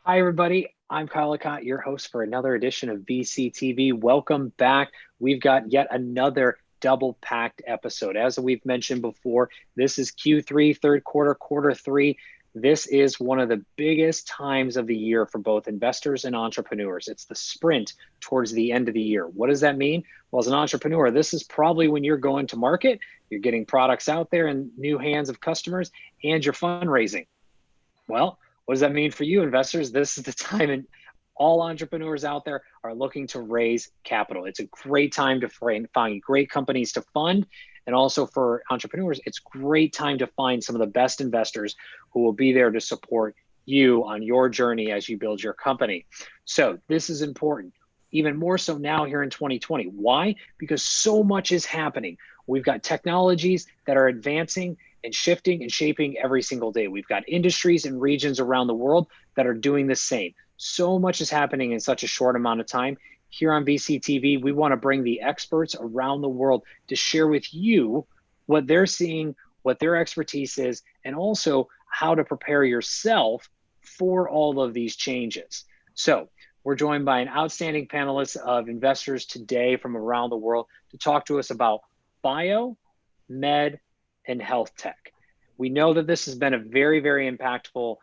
Hi, everybody. I'm Kyle Lacotte, your host for another edition of VCTV. Welcome back. We've got yet another double-packed episode. As we've mentioned before, this is Q3, third quarter, quarter three. This is one of the biggest times of the year for both investors and entrepreneurs. It's the sprint towards the end of the year. What does that mean? Well, as an entrepreneur, this is probably when you're going to market, you're getting products out there in new hands of customers, and you're fundraising. Well, what does that mean for you investors? This is the time, and all entrepreneurs out there are looking to raise capital. It's a great time to find great companies to fund. And also for entrepreneurs, it's a great time to find some of the best investors who will be there to support you on your journey as you build your company. So this is important, even more so now here in 2020. Why? Because so much is happening. We've got technologies that are advancing and shifting and shaping every single day. We've got industries and regions around the world that are doing the same. So much is happening in such a short amount of time. Here on VCTV, we want to bring the experts around the world to share with you what they're seeing, what their expertise is, and also how to prepare yourself for all of these changes. So we're joined by an outstanding panelist of investors today from around the world to talk to us about bio, med, and health tech. We know that this has been a very, very impactful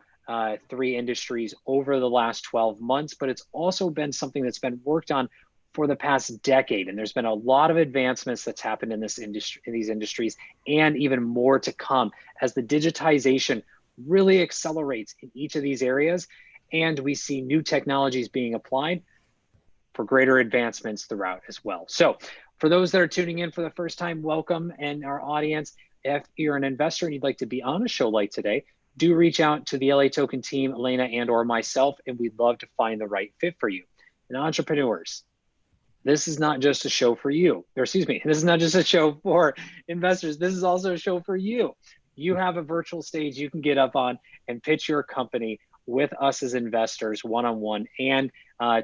three industries over the last 12 months, but it's also been something that's been worked on for the past decade. And there's been a lot of advancements that's happened in this industry, in these industries, and even more to come as the digitization really accelerates in each of these areas. And we see new technologies being applied for greater advancements throughout as well. So for those that are tuning in for the first time, welcome. And our audience, if you're an investor and you'd like to be on a show like today, do reach out to the LATOKEN team, Elena and or myself, and we'd love to find the right fit for you. And entrepreneurs, this is not just a show for you, or excuse me, this is not just a show for investors. This is also a show for you. You have a virtual stage you can get up on and pitch your company with us as investors one-on-one and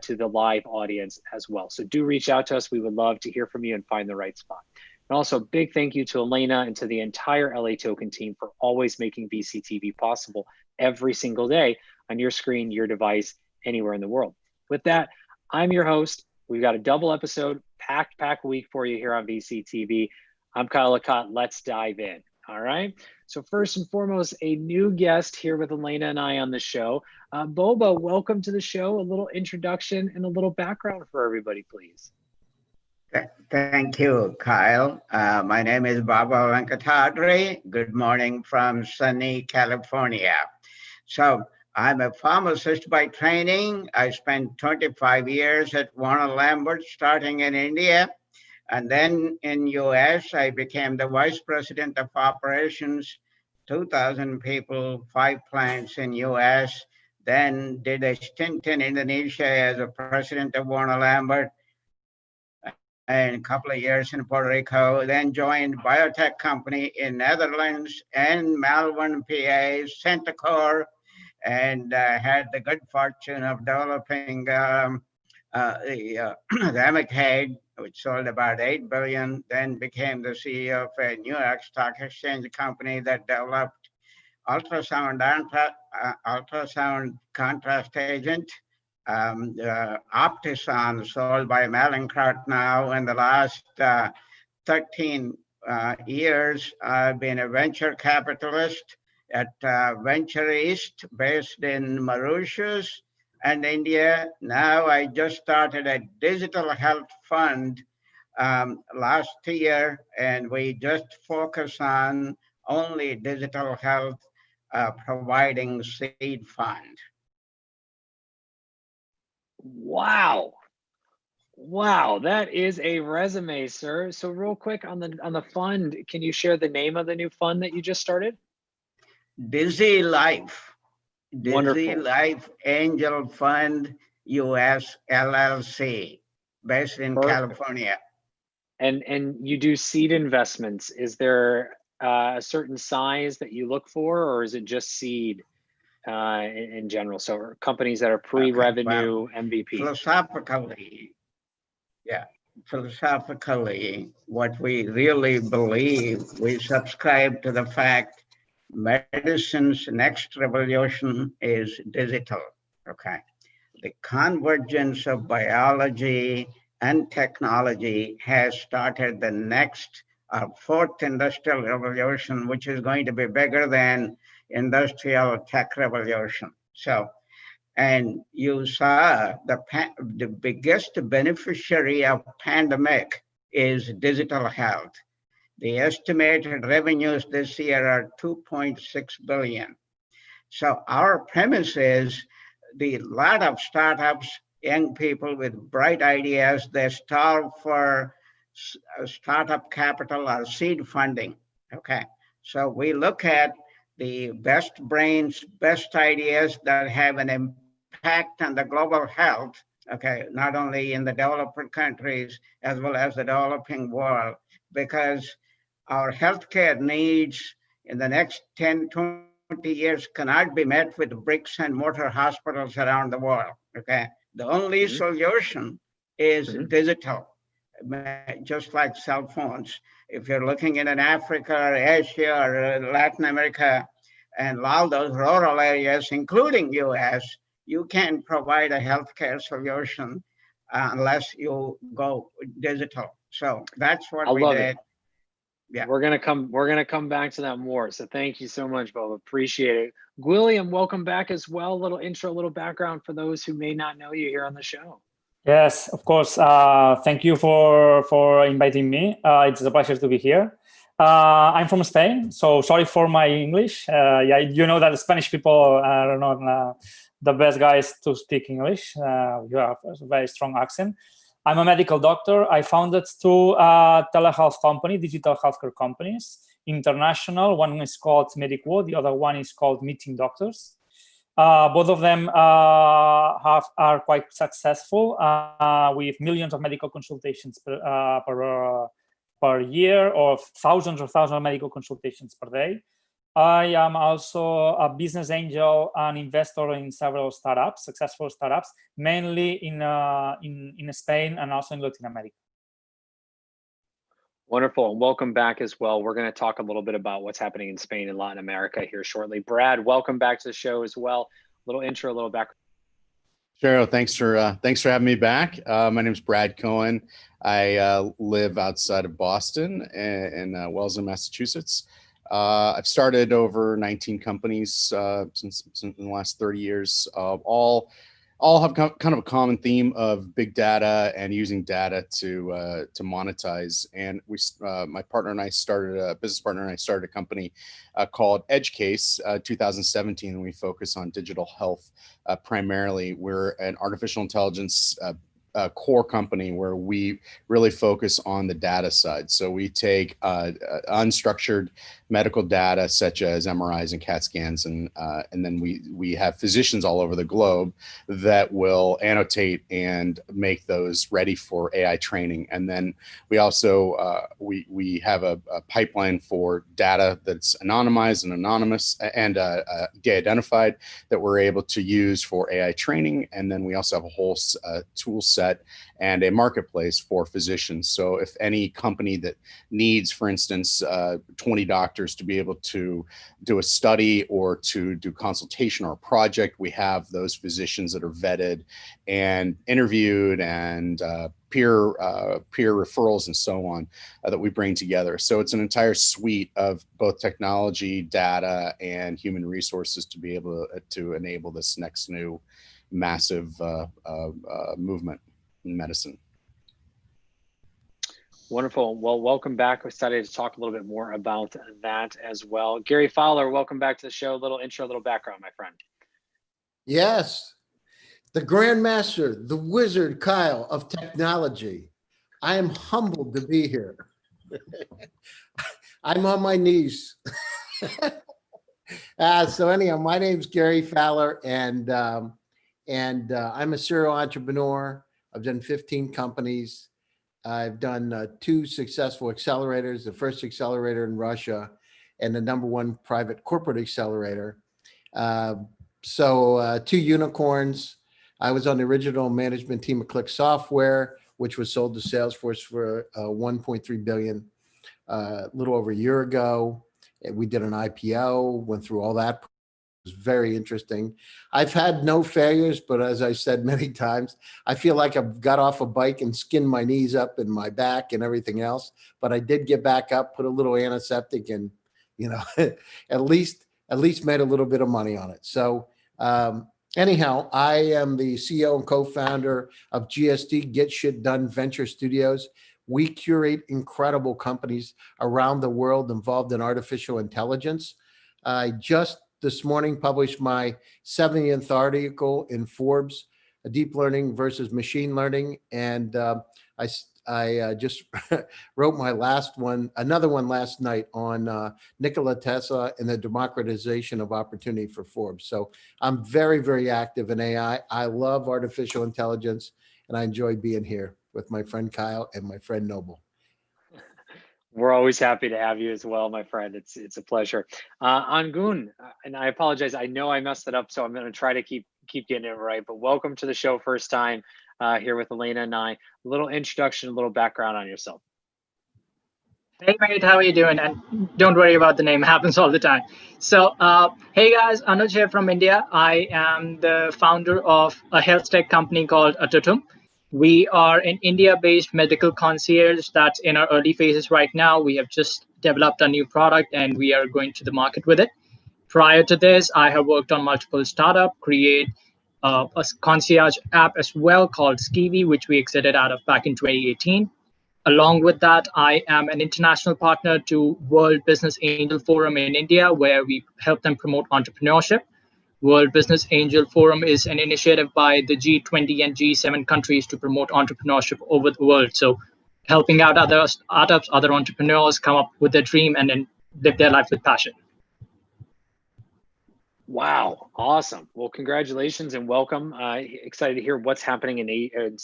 to the live audience as well. So do reach out to us. We would love to hear from you and find the right spot. And also big thank you to Elena and to the entire LATOKEN team for always making VCTV possible every single day on your screen, your device, anywhere in the world. With that, I'm your host. We've got a double episode, packed week for you here on VCTV. I'm Kyle Lacotte. Let's dive in. All right. So first and foremost, a new guest here with Elena and I on the show. Boba, welcome to the show. A little introduction and a little background for everybody, please. Thank you, Kyle. My name is Baba Venkatadri. Good morning from sunny California. So I'm a pharmacist by training. I spent 25 years at Warner Lambert, starting in India. And then in US, I became the Vice President of Operations, 2,000 people, 5 plants in US. Then did a stint in Indonesia as a president of Warner Lambert, and a couple of years in Puerto Rico, then joined BioTech company in Netherlands and Malvern, PA, Centocor, and had the good fortune of developing the Remicade, which sold about 8 billion, then became the CEO of a New York Stock Exchange company that developed ultrasound contrast agent, Optison, sold by Mallinckrodt now. In the last 13 years, I've been a venture capitalist at Venture East, based in Mauritius and India. Now I just started a digital health fund last year, and we just focus on only digital health, providing seed fund. Wow, that is a resume, sir. So real quick on the fund, can you share the name of the new fund that you just started? Dizzy Life. Wonderful. Dizzy Life Angel Fund US LLC, based in California. And you do seed investments. Is there a certain size that you look for, or is it just seed in general? So companies that are pre-revenue, MVP. Philosophically, what we really believe, we subscribe to the fact medicine's next revolution is digital. Okay. The convergence of biology and technology has started the next fourth industrial revolution, which is going to be bigger than industrial tech revolution. So, and you saw the biggest beneficiary of pandemic is digital health. The estimated revenues this year are 2.6 billion. So our premise is the lot of startups, young people with bright ideas, they starve for startup capital or seed funding. Okay. So we look at the best brains, best ideas that have an impact on the global health, okay, not only in the developed countries as well as the developing world, because our healthcare needs in the next 10, 20 years cannot be met with bricks and mortar hospitals around the world. Okay. The only Mm-hmm. solution is Mm-hmm. digital, just like cell phones. If you're looking in Africa or Asia or Latin America and all those rural areas, including US, you can't provide a healthcare solution unless you go digital. So that's I what we love it. did. Yeah. We're gonna come back to that more. So thank you so much, Bob. Appreciate it. William, welcome back as well. A little intro, a little background for those who may not know you here on the show. Yes, of course. Thank you for inviting me. It's a pleasure to be here. I'm from Spain, so sorry for my English. Yeah, you know that Spanish people are not the best guys to speak English. You have a very strong accent. I'm a medical doctor. I founded two telehealth company, digital healthcare companies, international. One is called MedicWo, the other one is called Meeting Doctors. Both of them are quite successful with millions of medical consultations per year, or thousands of medical consultations per day. I am also a business angel and investor in several startups, successful startups, mainly in Spain and also in Latin America. Wonderful, and welcome back as well. We're going to talk a little bit about what's happening in Spain and Latin America here shortly. Brad, welcome back to the show as well. A little intro, a little background. Cheryl, thanks for having me back. My name is Brad Cohen. I live outside of Boston in Wellesley, Massachusetts. I've started over 19 companies since in the last 30 years. All have kind of a common theme of big data and using data to monetize. And my partner and I started a business partner and I started a company called EdgeCase 2017, and we focus on digital health primarily. We're an artificial intelligence core company where we really focus on the data side. So we take unstructured medical data such as MRIs and CAT scans, and then we have physicians all over the globe that will annotate and make those ready for AI training. And then we also we have a pipeline for data that's anonymized and anonymous and de-identified that we're able to use for AI training. And then we also have a whole tool set and a marketplace for physicians. So if any company that needs, for instance, 20 doctors to be able to do a study or to do consultation or a project, we have those physicians that are vetted and interviewed and peer referrals and so on that we bring together. So it's an entire suite of both technology, data, and human resources to be able to enable this next new massive movement in medicine. Wonderful. Well, welcome back. We're excited to talk a little bit more about that as well. Gary Fowler, welcome back to the show. A little intro, a little background, my friend. Yes, the Grandmaster, the Wizard Kyle of technology. I am humbled to be here. I'm on my knees. So anyhow, my name's Gary Fowler, and I'm a serial entrepreneur. I've done 15 companies. I've done 2 successful accelerators, the first accelerator in Russia and the #1 private corporate accelerator. 2 unicorns. I was on the original management team of Click Software, which was sold to Salesforce for $1.3 billion a little over a year ago. We did an IPO, went through all that very interesting. I've had no failures, but as I said many times, I feel like I've got off a bike and skinned my knees up and my back and everything else. But I did get back up, put a little antiseptic, and at least made a little bit of money on it. So anyhow, I am the CEO and co-founder of GSD, Get Shit Done Venture Studios. We curate incredible companies around the world involved in artificial intelligence. I just this morning published my 70th article in Forbes, Deep Learning versus Machine Learning. And I just wrote my last one, another one last night on Nikola Tesla and the democratization of opportunity for Forbes. So I'm very, very active in AI. I love artificial intelligence, and I enjoy being here with my friend Kyle and my friend Noble. We're always happy to have you as well, my friend. It's a pleasure. Angun, and I apologize. I know I messed it up, so I'm going to try to keep getting it right. But welcome to the show, first time here with Elena and I. A little introduction, a little background on yourself. Hey mate, how are you doing? And don't worry about the name; it happens all the time. So, hey guys, Anuj here from India. I am the founder of a health tech company called LATOKEN. We are an India-based medical concierge that's in our early phases right now. We have just developed a new product and we are going to the market with it. Prior to this, I have worked on multiple startups, create a concierge app as well called Skivi, which we exited out of back in 2018. Along with that, I am an international partner to World Business Angel Forum in India, where we help them promote entrepreneurship. World Business Angel Forum is an initiative by the G20 and G7 countries to promote entrepreneurship over the world. So helping out other startups, other entrepreneurs come up with their dream and then live their life with passion. Wow, awesome. Well, congratulations and welcome. Excited to hear what's happening in in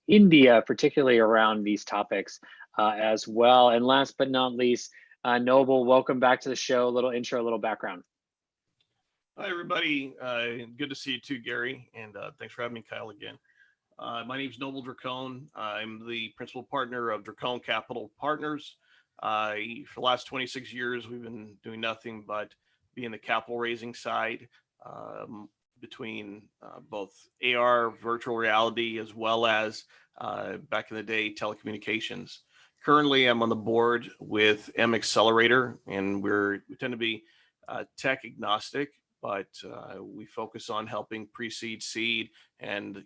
India, particularly around these topics as well. And last but not least, Noble, welcome back to the show. A little intro, a little background. Hi, everybody. Good to see you too, Gary. And thanks for having me, Kyle, again. My name is Noble Dracone. I'm the principal partner of Dracone Capital Partners. For the last 26 years, we've been doing nothing but be in the capital raising side between both AR, virtual reality, as well as back in the day, telecommunications. Currently, I'm on the board with M Accelerator, and we tend to be tech agnostic, but we focus on helping pre-seed, seed, and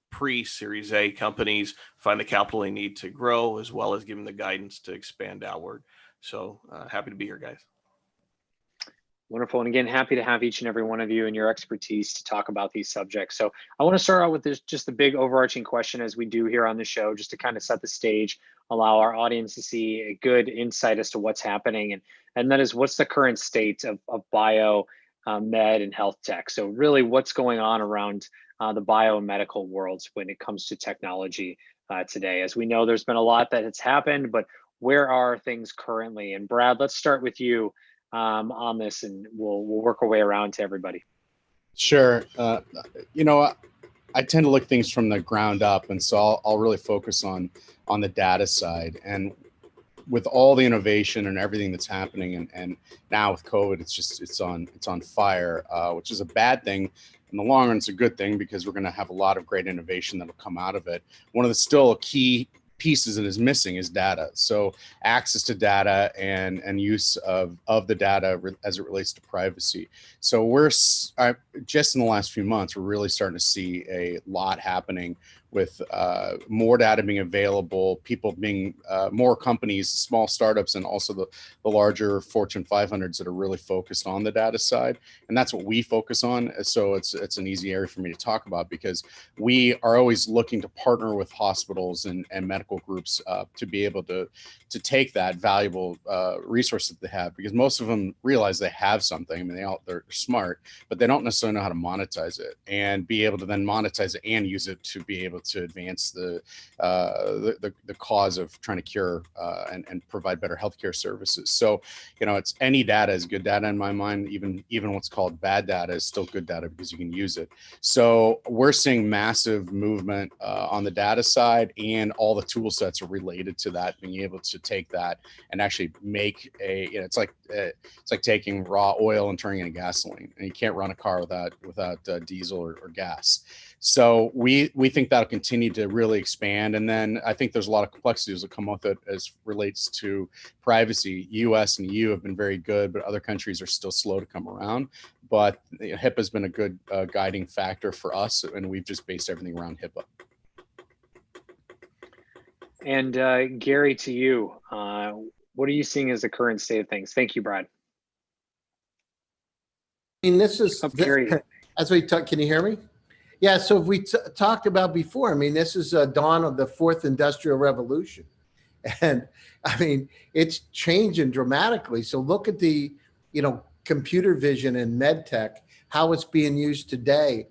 pre-Series A companies find the capital they need to grow, as well as giving the guidance to expand outward. So happy to be here, guys. Wonderful. And again, happy to have each and every one of you and your expertise to talk about these subjects. So I want to start out with this, just the big overarching question, as we do here on the show, just to kind of set the stage, allow our audience to see a good insight as to what's happening. And that is, what's the current state of bio, med, and health tech? So really what's going on around the bio and medical worlds when it comes to technology today? As we know, there's been a lot that has happened, but where are things currently? And Brad, let's start with you on this, and we'll work our way around to everybody. Sure. I tend to look things from the ground up, and so I'll really focus on the data side. And with all the innovation and everything that's happening, and now with COVID, it's on fire, which is a bad thing. In the long run, it's a good thing because we're going to have a lot of great innovation that'll come out of it. One of the still key pieces that is missing is data. So access to data and use of the data as it relates to privacy. So we're just in the last few months, we're really starting to see a lot happening with more data being available, people being more companies, small startups, and also the larger Fortune 500s that are really focused on the data side. And that's what we focus on. So it's an easy area for me to talk about, because we are always looking to partner with hospitals and medical groups to be able to take that valuable resource that they have, because most of them realize they have something. I mean, they're smart, but they don't necessarily know how to monetize it and be able to then monetize it and use it to be able to advance the cause of trying to cure and provide better healthcare services. So, it's any data is good data in my mind. Even what's called bad data is still good data because you can use it. So we're seeing massive movement on the data side, and all the tool sets are related to that, being able to take that and actually make it's like it's like taking raw oil and turning it into gasoline, and you can't run a car without diesel or gas. So we think that'll continue to really expand. And then I think there's a lot of complexities that come with it as relates to privacy. US and EU have been very good, but other countries are still slow to come around. But HIPAA has been a good guiding factor for us, and we've just based everything around HIPAA. And Gary, to you, what are you seeing as the current state of things? Thank you, Brad. I mean, this is, Gary. as we talk, can you hear me? Yeah, so we talked about before, I mean, this is a dawn of the fourth industrial revolution. And I mean, it's changing dramatically. So look at the, computer vision and MedTech, how it's being used today.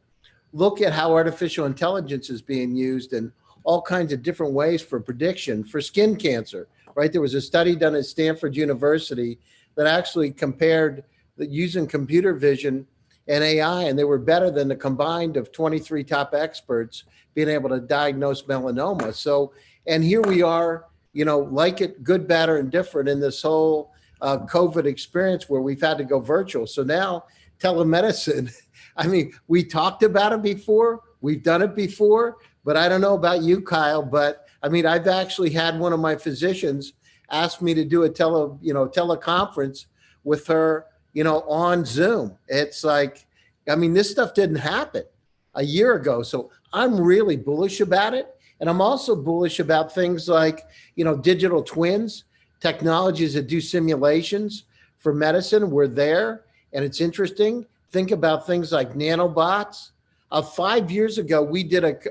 Look at how artificial intelligence is being used in all kinds of different ways for prediction for skin cancer, right? There was a study done at Stanford University that actually compared using computer vision and AI, and they were better than the combined of 23 top experts being able to diagnose melanoma. So, and here we are, like it, good, bad, or indifferent in this whole COVID experience where we've had to go virtual. So now telemedicine, I mean, we talked about it before, we've done it before, but I don't know about you, Kyle, but I mean, I've actually had one of my physicians ask me to do a teleconference with her, on Zoom. It's like, I mean, this stuff didn't happen a year ago. So I'm really bullish about it. And I'm also bullish about things like, digital twins, technologies that do simulations for medicine. We're there, and it's interesting. Think about things like nanobots. 5 years ago,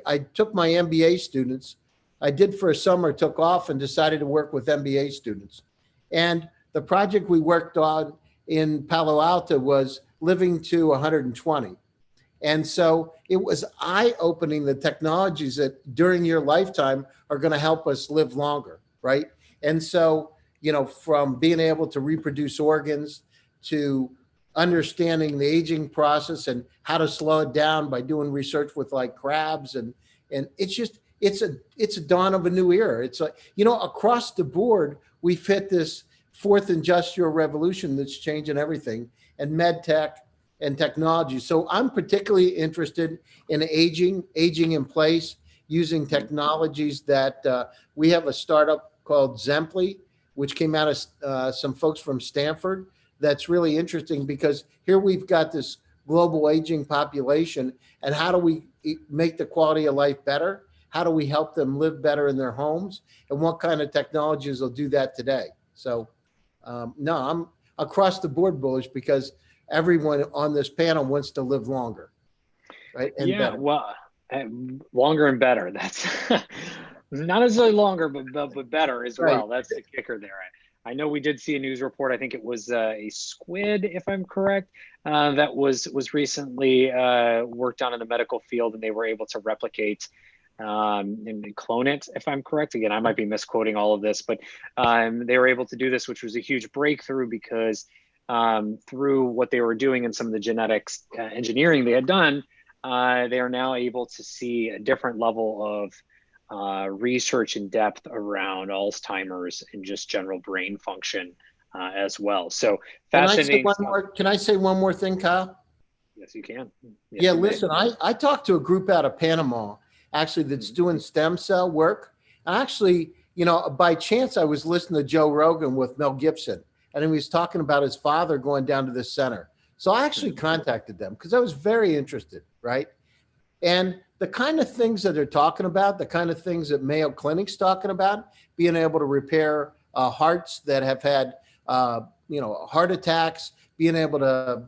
I took my MBA students. I did for a summer, took off and decided to work with MBA students. And the project we worked on in Palo Alto was living to 120. And so it was eye-opening, the technologies that during your lifetime are going to help us live longer, right? And so, from being able to reproduce organs to understanding the aging process and how to slow it down by doing research with like crabs. And it's just, it's a dawn of a new era. It's like, across the board, we've hit this fourth industrial revolution that's changing everything, and MedTech and technology. So I'm particularly interested in aging in place, using technologies that we have a startup called Zemply, which came out of some folks from Stanford. That's really interesting because here we've got this global aging population, and how do we make the quality of life better? How do we help them live better in their homes? And what kind of technologies will do that today? So no, I'm across the board bullish because everyone on this panel wants to live longer, right? And yeah, better. well, longer and better. That's not necessarily longer, but better as Right. well. That's the kicker there. I know we did see a news report. I think it was a squid, if I'm correct, that was recently worked on in the medical field, and they were able to replicate and clone it, if I'm correct. Again, I might be misquoting all of this, but they were able to do this, which was a huge breakthrough because through what they were doing and some of the genetics engineering they had done, they are now able to see a different level of research in depth around Alzheimer's and just general brain function as well. So fascinating. Can I say one more thing, Kyle? Yes, you can. Yes, Yeah, you may. listen, I talked to a group out of Panama, actually, that's doing stem cell work. Actually, by chance, I was listening to Joe Rogan with Mel Gibson, and he was talking about his father going down to the center. So I actually contacted them because I was very interested, right? And the kind of things that they're talking about, the kind of things that Mayo Clinic's talking about, being able to repair hearts that have had, heart attacks, being able to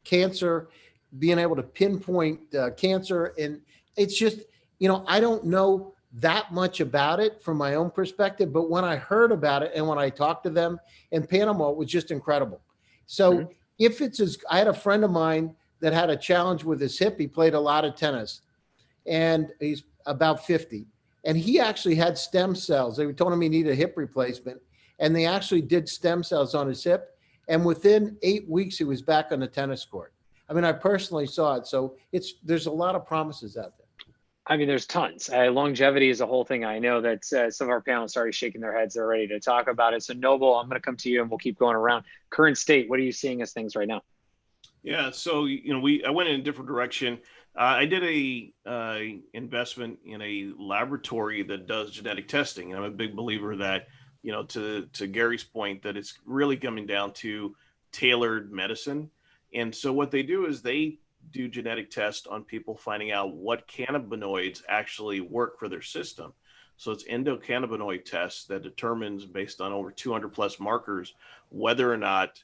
cancer, being able to pinpoint cancer. And it's just, I don't know that much about it from my own perspective, but when I heard about it and when I talked to them in Panama, it was just incredible. So if it's I had a friend of mine that had a challenge with his hip. He played a lot of tennis, and he's about 50. And he actually had stem cells. They told him he needed a hip replacement, and they actually did stem cells on his hip. And within 8 weeks, he was back on the tennis court. I mean, I personally saw it. So there's a lot of promises out there. I mean, there's tons. Longevity is a whole thing. I know that some of our panelists are already shaking their heads. They're ready to talk about it. So Noble, I'm going to come to you and we'll keep going around. Current state, what are you seeing as things right now? Yeah, so I went in a different direction. I did a investment in a laboratory that does genetic testing, and I'm a big believer that to Gary's point, that it's really coming down to tailored medicine. And so what they do is they do genetic tests on people, finding out what cannabinoids actually work for their system. So it's endocannabinoid tests that determines, based on over 200 plus markers, whether or not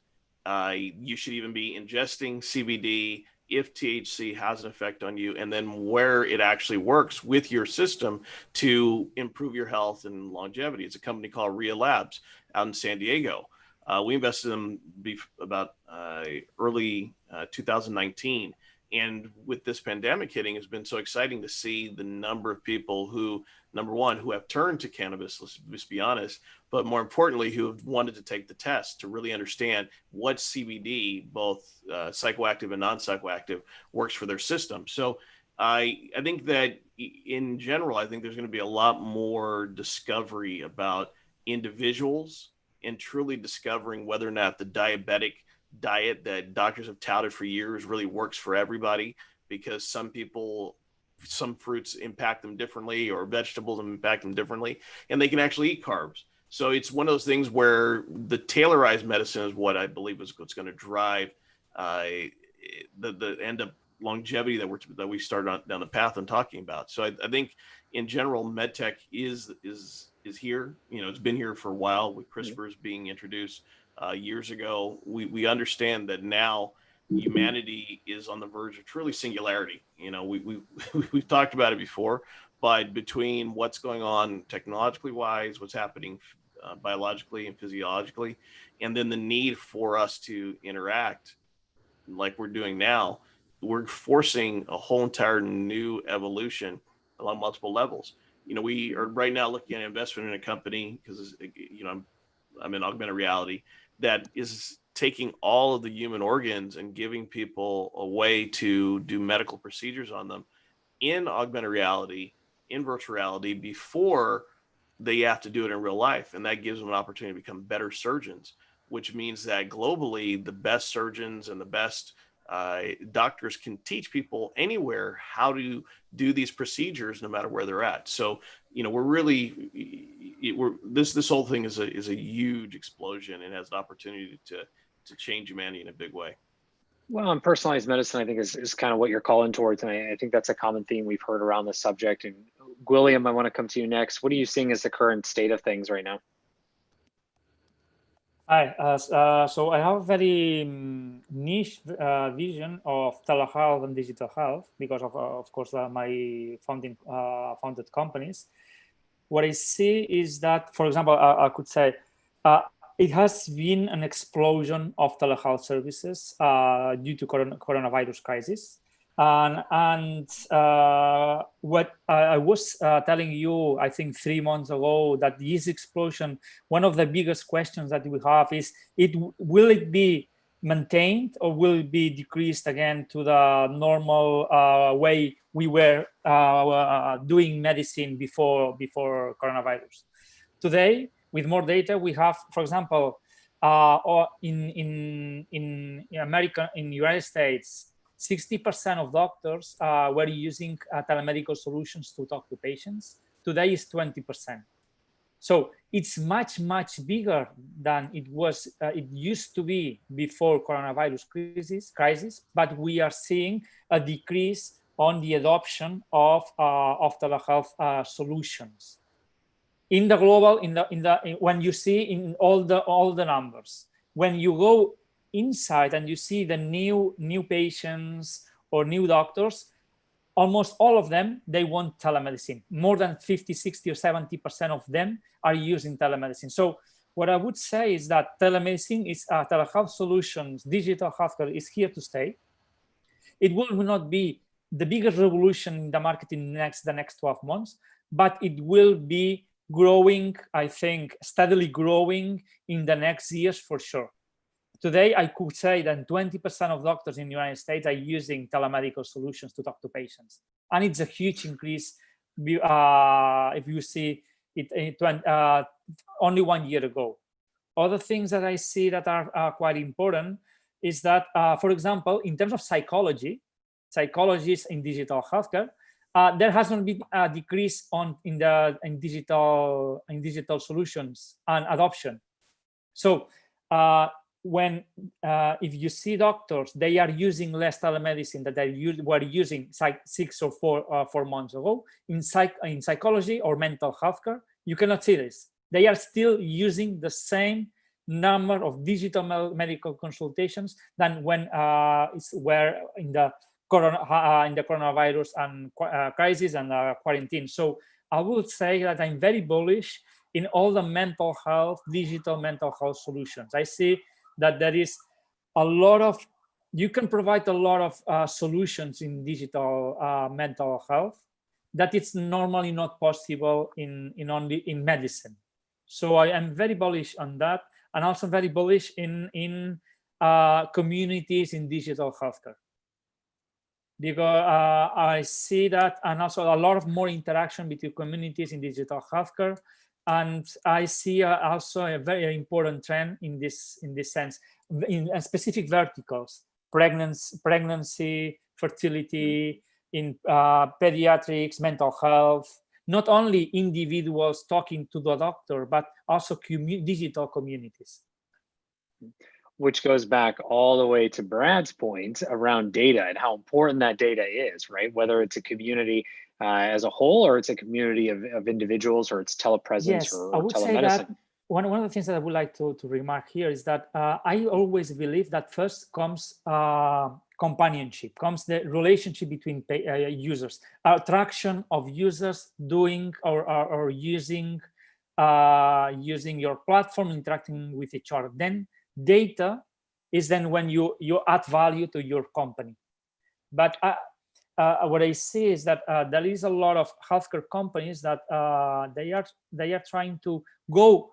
you should even be ingesting CBD, if THC has an effect on you, and then where it actually works with your system to improve your health and longevity. It's a company called Ria Labs out in San Diego. We invested in them about early 2019. And with this pandemic hitting, it's been so exciting to see the number of people who, number one, who have turned to cannabis, let's be honest, but more importantly, who have wanted to take the test to really understand what CBD, both psychoactive and non-psychoactive, works for their system. So I think that in general, I think there's going to be a lot more discovery about individuals and truly discovering whether or not the diabetic diet that doctors have touted for years really works for everybody, because some fruits impact them differently, or vegetables impact them differently, and they can actually eat carbs. So it's one of those things where the tailorized medicine is what I believe is what's going to drive the end of longevity that we started down the path and talking about. So I think in general, MedTech is here. It's been here for a while with CRISPR's being introduced years ago. We understand that now humanity is on the verge of truly singularity. We've talked about it before, but between what's going on technologically wise, what's happening biologically and physiologically, and then the need for us to interact like we're doing now, we're forcing a whole entire new evolution along multiple levels. We are right now looking at investment in a company, because I'm in augmented reality, that is taking all of the human organs and giving people a way to do medical procedures on them in augmented reality, in virtual reality, before they have to do it in real life. And that gives them an opportunity to become better surgeons, which means that globally, the best surgeons and the best doctors can teach people anywhere how to do these procedures, no matter where they're at. So, this whole thing is a huge explosion, and has an opportunity to change humanity in a big way. Well, and personalized medicine, I think, is kind of what you're calling towards. And I think that's a common theme we've heard around this subject. And William, I want to come to you next. What are you seeing as the current state of things right now? Hi, so I have a very niche vision of telehealth and digital health because of course, my founded companies. What I see is that, for example, I could say it has been an explosion of telehealth services due to coronavirus crisis. And what I was telling you, I think 3 months ago, that this explosion, one of the biggest questions that we have is, will it be maintained, or will it be decreased again to the normal way we were doing medicine before coronavirus? Today, with more data, we have, for example, in America, in the United States, 60% of doctors were using telemedical solutions to talk to patients. Today is 20%. So it's much, much bigger than it used to be before coronavirus crisis, but we are seeing a decrease on the adoption of telehealth solutions. In the global, when you see in all the numbers, when you go inside and you see the new patients or new doctors, almost all of them, they want telemedicine. More than 50, 60, or 70% of them are using telemedicine. So what I would say is that telemedicine is telehealth solutions, digital healthcare is here to stay. It will not be the biggest revolution in the market in the next 12 months, but it will be growing, I think, steadily growing in the next years for sure. today I could say that 20% of doctors in the United States are using telemedical solutions to talk to patients. And it's a huge increase if you see it only 1 year ago. Other things that I see that are quite important is that, for example, in terms of psychologists in digital healthcare, there has not been a decrease in digital solutions and adoption. So if you see doctors, they are using less telemedicine that they were using 6 or 4 months ago. In psychology or mental healthcare, you cannot see this. They are still using the same number of digital medical consultations than when were in the coronavirus and crisis and quarantine. So I would say that I'm very bullish in all the digital mental health solutions. I see that there is a lot of, you can provide a lot of solutions in digital mental health that it's normally not possible in medicine. So I am very bullish on that, and also very bullish in communities in digital healthcare, because I see that, and also a lot of more interaction between communities in digital healthcare. And I see also a very important trend in this sense, in specific verticals: pregnancy, fertility, in pediatrics, mental health. Not only individuals talking to the doctor, but also digital communities. Which goes back all the way to Brad's point around data and how important that data is, right? Whether it's a community as a whole, or it's a community of individuals, or it's telepresence, yes, or I would telemedicine. say that one of the things that I would like to remark here is that I always believe that first comes companionship, comes the relationship between users, attraction of users doing or using your platform, interacting with each other. Then data is then when you add value to your company. But what I see is that there is a lot of healthcare companies that they are trying to go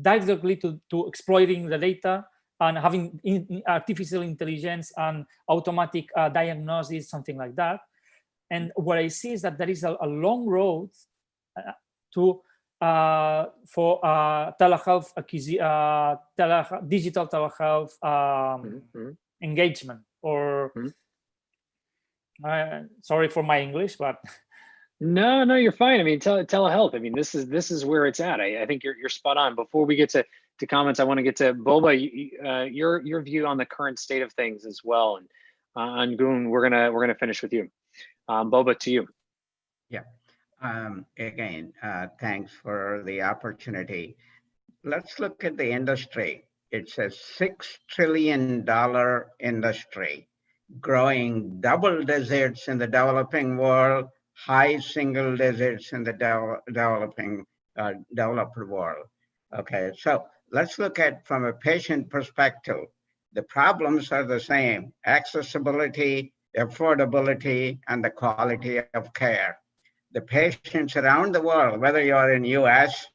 directly to exploiting the data and having artificial intelligence and automatic diagnosis, something like that. And what I see is that there is a long road for telehealth, digital telehealth engagement, or sorry for my English, but no, you're fine. I mean, telehealth. I mean, this is where it's at. I think you're spot on. Before we get to comments, I want to get to Boba, your view on the current state of things as well. And on Goon, we're gonna finish with you. Boba, to you. Yeah. Again, thanks for the opportunity. Let's look at the industry. It's a $6 trillion industry, growing double digits in the developing world, high single digits in the developed world. Okay, so let's look at from a patient perspective. The problems are the same: accessibility, affordability, and the quality of care. The patients around the world, whether you're in US,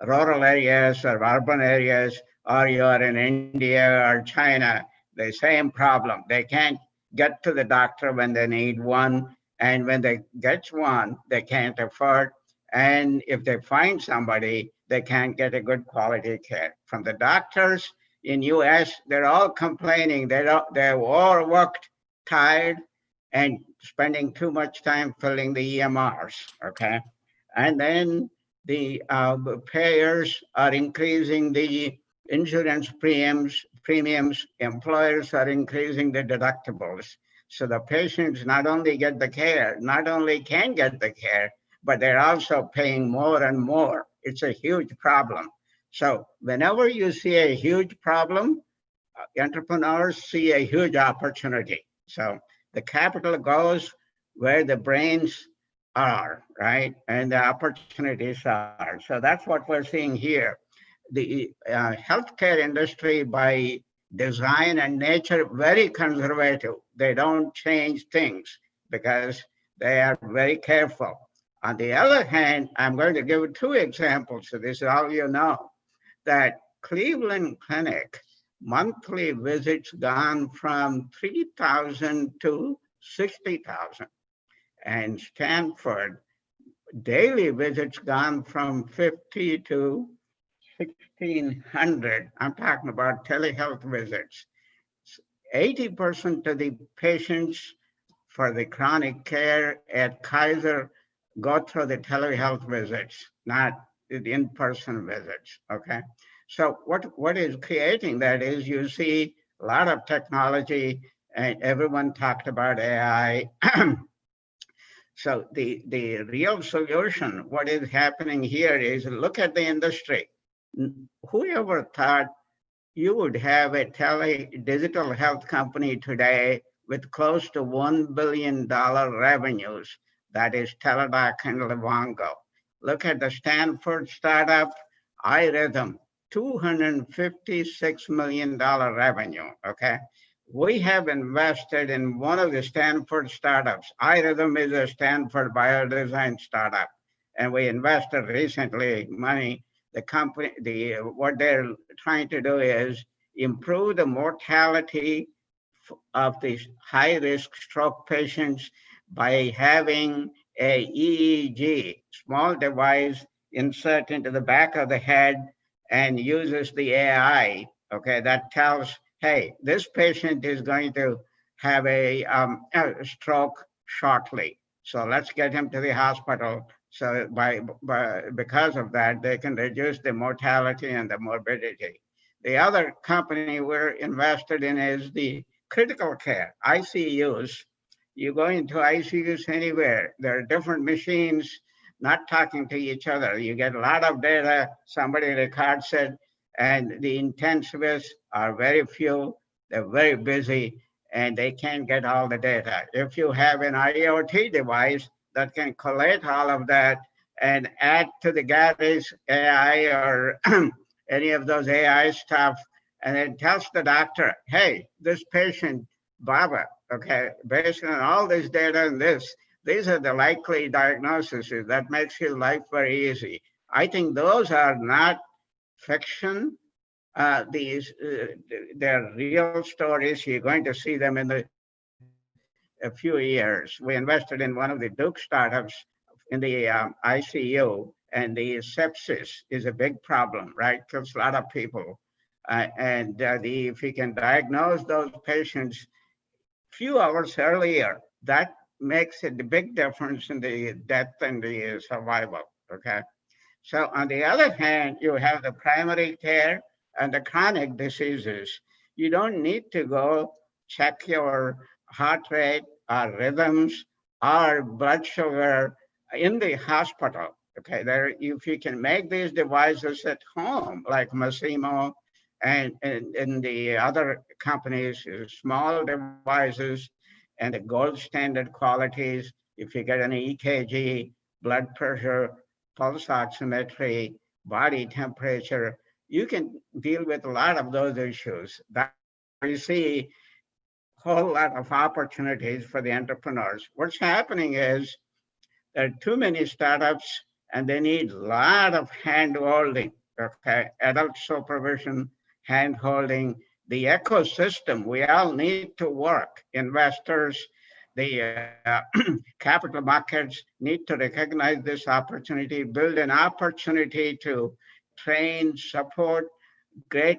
rural areas or urban areas, or you're in India or China, the same problem. They can't get to the doctor when they need one, and when they get one, they can't afford. And if they find somebody, they can't get a good quality care. From the doctors in US, they're all complaining. They're overworked, tired, and spending too much time filling the EMRs, okay? And then the payers are increasing the insurance premiums, employers are increasing the deductibles. So the patients not only can get the care, but they're also paying more and more. It's a huge problem. So whenever you see a huge problem, entrepreneurs see a huge opportunity. So the capital goes where the brains are, right? And the opportunities are. So that's what we're seeing here. The healthcare industry, by design and nature, very conservative. They don't change things because they are very careful. On the other hand, I'm going to give 2 examples. So this is all you know, that Cleveland Clinic monthly visits gone from 3,000 to 60,000. And Stanford, daily visits gone from 50 to 1,600. I'm talking about telehealth visits. 80% of the patients for the chronic care at Kaiser go through the telehealth visits, not the in-person visits, okay? So what is creating that is you see a lot of technology, and everyone talked about AI. So the real solution, what is happening here is look at the industry. Whoever thought you would have a digital health company today with close to $1 billion revenues? That is Teladoc and Livongo. Look at the Stanford startup, iRhythm, $256 million revenue, okay? We have invested in one of the Stanford startups. iRhythm is a Stanford biodesign startup. And we invested recently money. The company, what they're trying to do is improve the mortality of these high-risk stroke patients by having a EEG, small device, insert into the back of the head and uses the AI, okay, that tells, hey, this patient is going to have a stroke shortly. So let's get him to the hospital. So because of that, they can reduce the mortality and the morbidity. The other company we're invested in is the critical care, ICUs. You go into ICUs anywhere, there are different machines not talking to each other. You get a lot of data, somebody records it, and the intensivists are very few, they're very busy, and they can't get all the data. If you have an IoT device that can collate all of that and add to the Gary's AI or any of those AI stuff, and it tells the doctor, hey, this patient, Baba, okay, based on all this data and this, these are the likely diagnoses. That makes his life very easy. I think those are not fiction. They're real stories. You're going to see them in a few years. We invested in one of the Duke startups in the ICU, and the sepsis is a big problem, right? Kills a lot of people. If you can diagnose those patients few hours earlier, that makes a big difference in the death and the survival, okay? So on the other hand, you have the primary care and the chronic diseases. You don't need to go check your heart rate or rhythms or blood sugar in the hospital, okay? If you can make these devices at home, like Masimo and the other companies, small devices and the gold standard qualities. If you get an EKG, blood pressure, pulse oximetry, body temperature, you can deal with a lot of those issues. That we see a whole lot of opportunities for the entrepreneurs. What's happening is there are too many startups and they need a lot of hand-holding, okay? Adult supervision, hand-holding, the ecosystem. We all need to work. Investors, the capital markets need to recognize this opportunity, build an opportunity to train, support great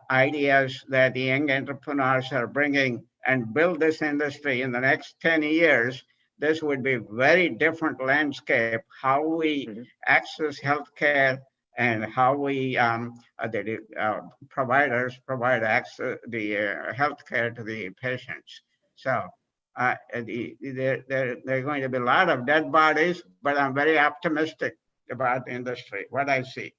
ideas that the young entrepreneurs are bringing and build this industry in the next 10 years. This would be a very different landscape, how we access healthcare and how we, the providers provide access, the healthcare to the patients. So there are going to be a lot of dead bodies, but I'm very optimistic about the industry, what I see.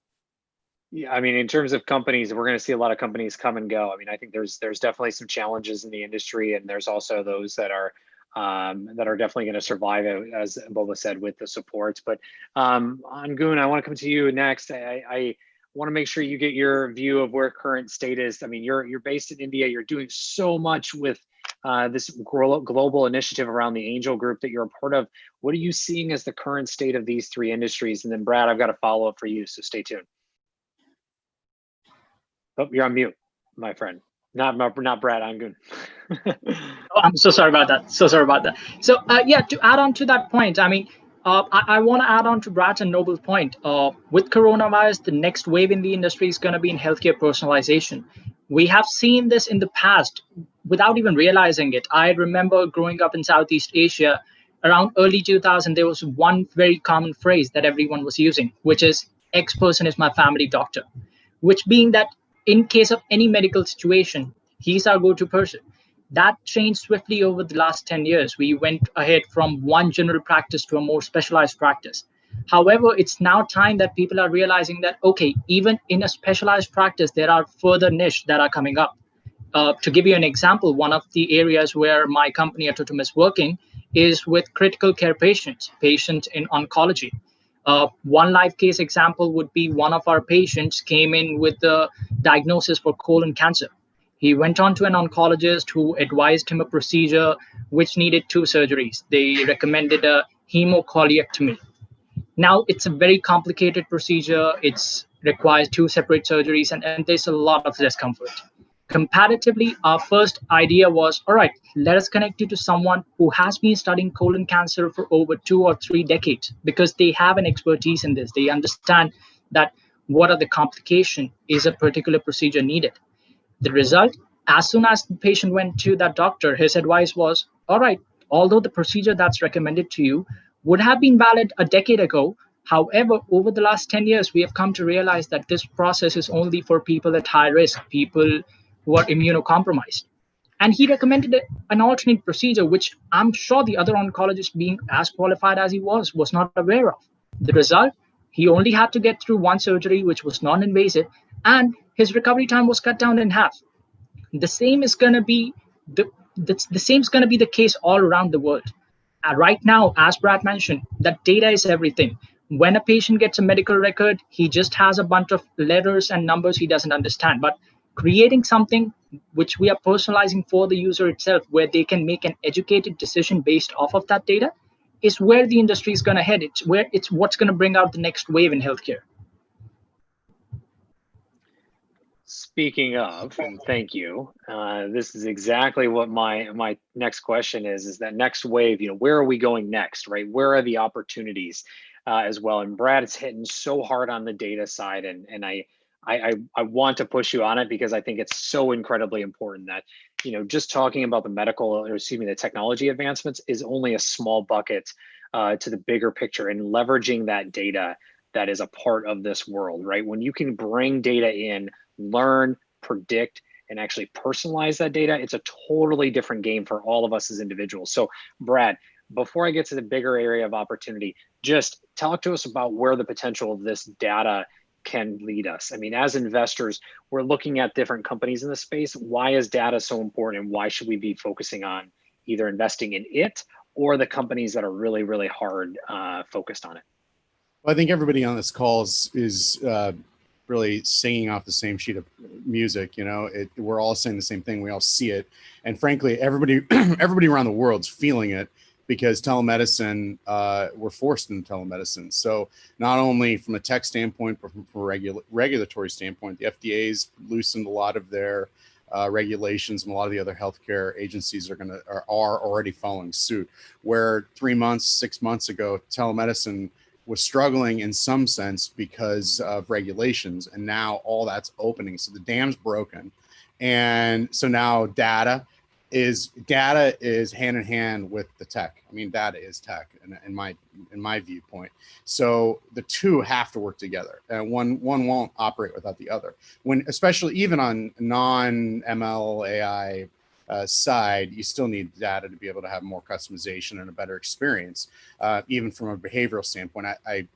Yeah, I mean, in terms of companies, we're going to see a lot of companies come and go. I mean, I think there's definitely some challenges in the industry, and there's also those that are definitely going to survive, as Boba said, with the supports. But Angun, I want to come to you next. I want to make sure you get your view of where current state is. I mean, you're based in India. You're doing so much with this global initiative around the Angel Group that you're a part of. What are you seeing as the current state of these three industries? And then Brad, I've got a follow-up for you, so stay tuned. Oh, you're on mute. my friend. Not Brad. I'm good. Oh, I'm so sorry about that. So sorry about that. So yeah, to add on to that point, I mean, I want to add on to Brad and Noble's point. With coronavirus, the next wave in the industry is going to be in healthcare personalization. We have seen this in the past without even realizing it. I remember growing up in Southeast Asia around early 2000. There was one very common phrase that everyone was using, which is X person is my family doctor, which being that in case of any medical situation, he's our go-to person. That changed swiftly over the last 10 years. We went ahead from one general practice to a more specialized practice. However, it's now time that people are realizing that, okay, even in a specialized practice, there are further niche that are coming up. To give you an example, one of the areas where my company Atotum is working is with critical care patients, patients in oncology. One live case example would be one of our patients came in with the diagnosis for colon cancer. He went on to an oncologist who advised him a procedure which needed two surgeries. They recommended a hemocolectomy. Now it's a very complicated procedure. It requires two separate surgeries, and there's a lot of discomfort. Comparatively, our first idea was, all right, let us connect you to someone who has been studying colon cancer for over 2 or 3 decades because they have an expertise in this. They understand that what are the complications, is a particular procedure needed. The result, as soon as the patient went to that doctor, his advice was, all right, although the procedure that's recommended to you would have been valid a decade ago, however, over the last 10 years, we have come to realize that this process is only for people at high risk, people who are immunocompromised. And he recommended an alternate procedure, which I'm sure the other oncologist, being as qualified as he was not aware of. The result, he only had to get through one surgery, which was non-invasive, and his recovery time was cut down in half. The same is going to be the same is going to be the case all around the world. Right now, as Brad mentioned, that data is everything. When a patient gets a medical record, he just has a bunch of letters and numbers he doesn't understand. But creating something which we are personalizing for the user itself, where they can make an educated decision based off of that data, is where the industry is going to head. It's what's going to bring out the next wave in healthcare. Speaking of, and thank you, this is exactly what my next question is that next wave, where are we going next, right? Where are the opportunities as well? And Brad is hitting so hard on the data side, and I want to push you on it because I think it's so incredibly important that, just talking about the technology advancements is only a small bucket to the bigger picture, and leveraging that data that is a part of this world, right? When you can bring data in, learn, predict, and actually personalize that data, it's a totally different game for all of us as individuals. So Brad, before I get to the bigger area of opportunity, just talk to us about where the potential of this data can lead us. I mean, as investors, we're looking at different companies in the space. Why is data so important, and why should we be focusing on either investing in it or the companies that are really, really hard focused on it? Well, I think everybody on this call is really singing off the same sheet of music. We're all saying the same thing. We all see it, and frankly, everybody around the world's feeling it because telemedicine, we're forced into telemedicine. So not only from a tech standpoint, but from a regulatory standpoint, the FDA's loosened a lot of their regulations, and a lot of the other healthcare agencies are already following suit. Where 3 months, 6 months ago, telemedicine was struggling in some sense because of regulations, and now all that's opening. So the dam's broken, and so now data is hand in hand with the tech. I mean, data is tech, in my viewpoint. So the two have to work together, and one won't operate without the other. Especially even on non-ML AI side, you still need data to be able to have more customization and a better experience. Even from a behavioral standpoint, I've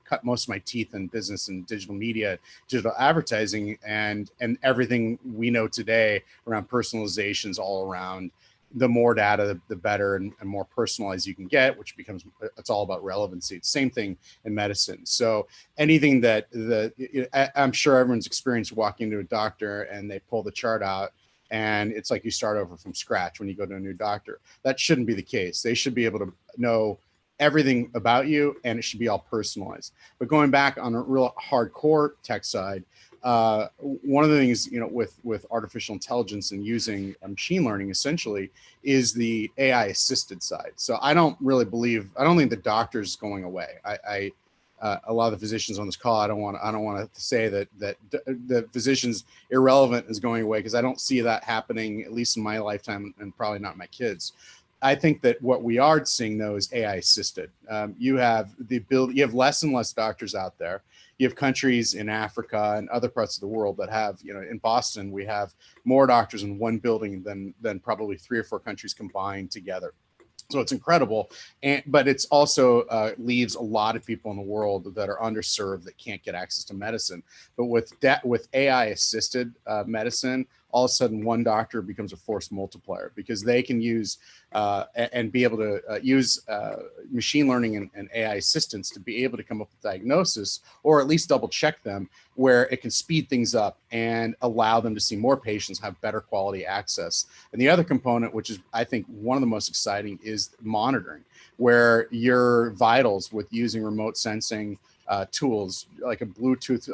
cut most of my teeth in business and digital media, digital advertising, and everything we know today around personalizations all around. The more data, the better and more personalized you can get, which becomes, it's all about relevancy. It's the same thing in medicine. So anything that I'm sure everyone's experienced walking into a doctor and they pull the chart out, and it's like you start over from scratch when you go to a new doctor. That shouldn't be the case. They should be able to know everything about you, and it should be all personalized. But going back on a real hardcore tech side, one of the things, with artificial intelligence and using machine learning essentially is the AI assisted side. So I don't think the doctor's going away. A lot of the physicians on this call, I don't want to say that the physicians irrelevant is going away, because I don't see that happening, at least in my lifetime, and probably not my kids. I think that what we are seeing though is AI assisted. You have you have less and less doctors out there. You have countries in Africa and other parts of the world that have, in Boston, we have more doctors in one building than probably 3 or 4 countries combined together. So it's incredible, but it's also leaves a lot of people in the world that are underserved, that can't get access to medicine. But with AI assisted medicine, all of a sudden one doctor becomes a force multiplier, because they can use and be able to use machine learning and AI assistance to be able to come up with diagnosis, or at least double check them, where it can speed things up and allow them to see more patients, have better quality access. And the other component, which is I think one of the most exciting, is monitoring, where your vitals, with using remote sensing tools like a Bluetooth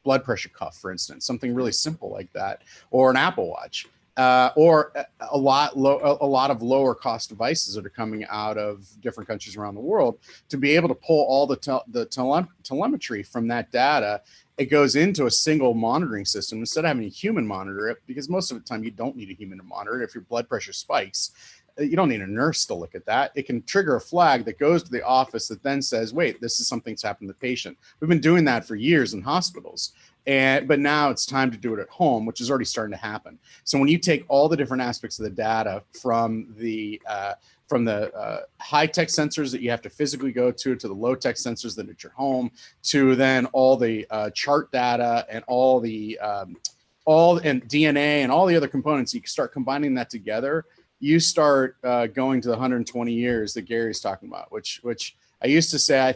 blood pressure cuff, for instance, something really simple like that, or an Apple Watch, or a lot of lower cost devices that are coming out of different countries around the world, to be able to pull all the telemetry from that data. It goes into a single monitoring system instead of having a human monitor it, because most of the time you don't need a human to monitor it. If your blood pressure spikes, you don't need a nurse to look at that. It can trigger a flag that goes to the office that then says, wait, this is something's happened to the patient. We've been doing that for years in hospitals. But now it's time to do it at home, which is already starting to happen. So when you take all the different aspects of the data from the high-tech sensors that you have to physically go to the low-tech sensors that are at your home, to then all the chart data and all DNA and all the other components, you can start combining that together. You start going to the 120 years that Gary's talking about, which I used to say,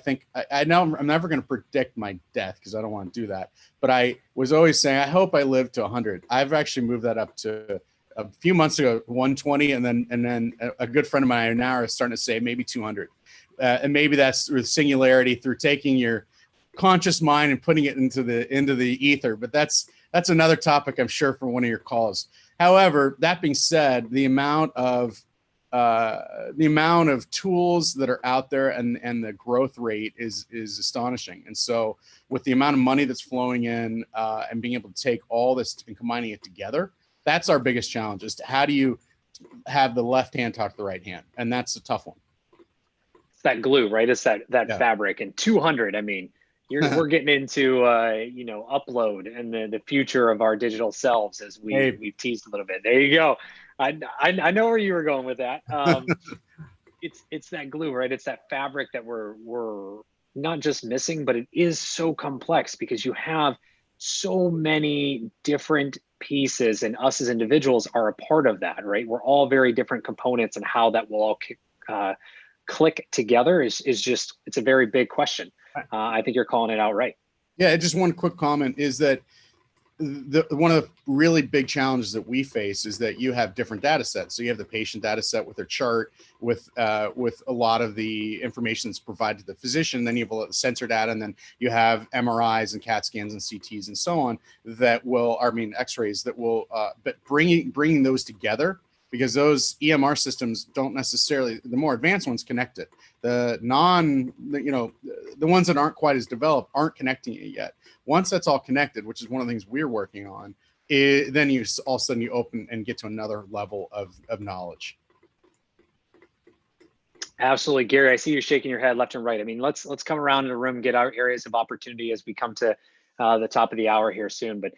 I know I'm never going to predict my death, because I don't want to do that. But I was always saying, I hope I live to 100. I've actually moved that up to a few months ago, 120. And then a good friend of mine now is starting to say maybe 200. And maybe that's with singularity, through taking your conscious mind and putting it into the ether. But that's another topic, I'm sure, for one of your calls. However, that being said, the amount of tools that are out there and the growth rate is astonishing. And so with the amount of money that's flowing in and being able to take all this and combining it together, that's our biggest challenge, is how do you have the left hand talk to the right hand? And that's a tough one. It's that glue, right? It's that fabric. And 200, I mean, we're getting into upload and the future of our digital selves, as we've teased a little bit. There you go. I know where you were going with that. It's that glue, right? It's that fabric that we're not just missing, but it is so complex, because you have so many different pieces, and us as individuals are a part of that, right? We're all very different components, and how that will all click together is just, it's a very big question. I think you're calling it out right. Yeah, just one quick comment is that one of the really big challenges that we face is that you have different data sets. So you have the patient data set with their chart, with a lot of the information that's provided to the physician. Then you have a lot of sensor data, and then you have MRIs and CAT scans and CTs and so on X-rays that will, but bringing those together, because those EMR systems don't necessarily, the more advanced ones connect it. The ones that aren't quite as developed aren't connecting it yet. Once that's all connected, which is one of the things we're working on, then you all of a sudden you open and get to another level of knowledge. Absolutely, Gary. I see you shaking your head left and right. I mean, let's come around in the room, get our areas of opportunity as we come to the top of the hour here soon. But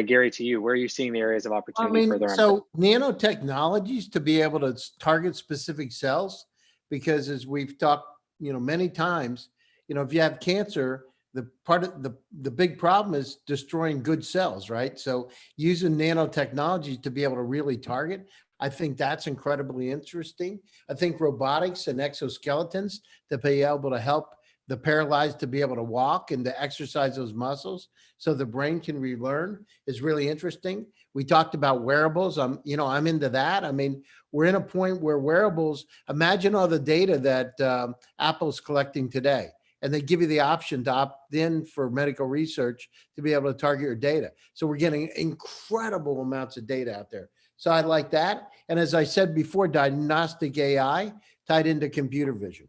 Gary, to you, where are you seeing the areas of opportunity further on? So nanotechnologies to be able to target specific cells, because as we've talked, many times, if you have cancer, the big problem is destroying good cells, right? So using nanotechnology to be able to really target, I think that's incredibly interesting. I think robotics and exoskeletons to be able to help the paralyzed to be able to walk and to exercise those muscles so the brain can relearn is really interesting. We talked about wearables. I'm into that. I mean, we're in a point where wearables, imagine all the data that Apple's collecting today. and they give you the option to opt in for medical research to be able to target your data. So we're getting incredible amounts of data out there. So I like that. And as I said before, diagnostic AI tied into computer vision.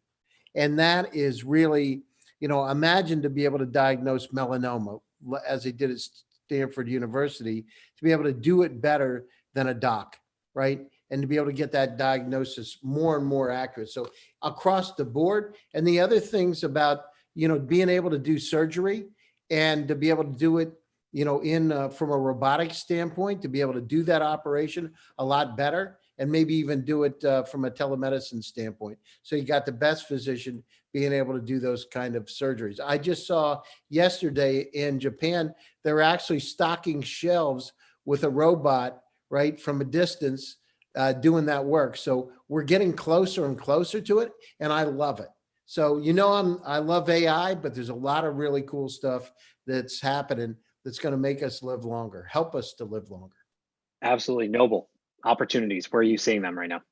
And that is really, imagine to be able to diagnose melanoma as they did at Stanford University, to be able to do it better than a doc, right? And to be able to get that diagnosis more and more accurate. So across the board, and the other things about, being able to do surgery and to be able to do it, from a robotic standpoint, to be able to do that operation a lot better, and maybe even do it from a telemedicine standpoint. So you got the best physician being able to do those kind of surgeries. I just saw yesterday in Japan, they're actually stocking shelves with a robot, right, from a distance, doing that work. So we're getting closer and closer to it, and I love it. So, I love AI, but there's a lot of really cool stuff that's happening that's going to make us live longer, help us to live longer. Absolutely. Noble opportunities. Where are you seeing them right now?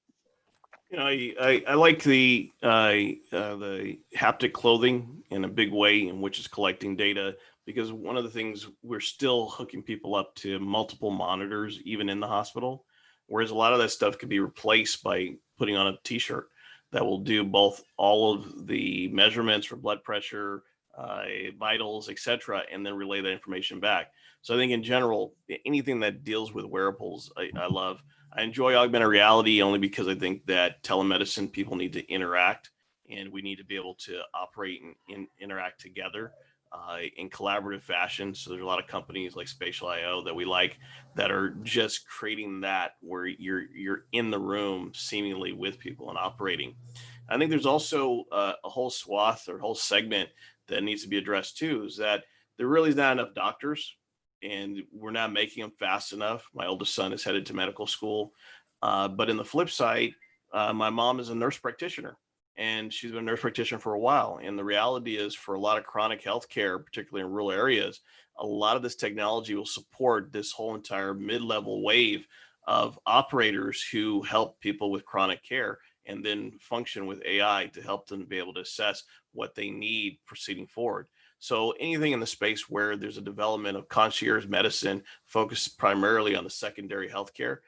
I like the haptic clothing in a big way, in which is collecting data, because one of the things, we're still hooking people up to multiple monitors, even in the hospital, whereas a lot of that stuff could be replaced by putting on a t-shirt that will do both all of the measurements for blood pressure, vitals, etc., and then relay that information back. So I think in general, anything that deals with wearables, I love. I enjoy augmented reality only because I think that telemedicine, people need to interact, and we need to be able to operate and interact together in collaborative fashion. So there's a lot of companies like Spatial.io that we like that are just creating that, where you're in the room seemingly with people and operating. I think there's also a whole swath or whole segment that needs to be addressed too, is that there really is not enough doctors, and we're not making them fast enough. My oldest son is headed to medical school. But in the flip side, my mom is a nurse practitioner, and she's been a nurse practitioner for a while. And the reality is, for a lot of chronic health care, particularly in rural areas, a lot of this technology will support this whole entire mid-level wave of operators who help people with chronic care, and then function with AI to help them be able to assess what they need proceeding forward. So anything in the space where there's a development of concierge medicine focused primarily on the secondary healthcare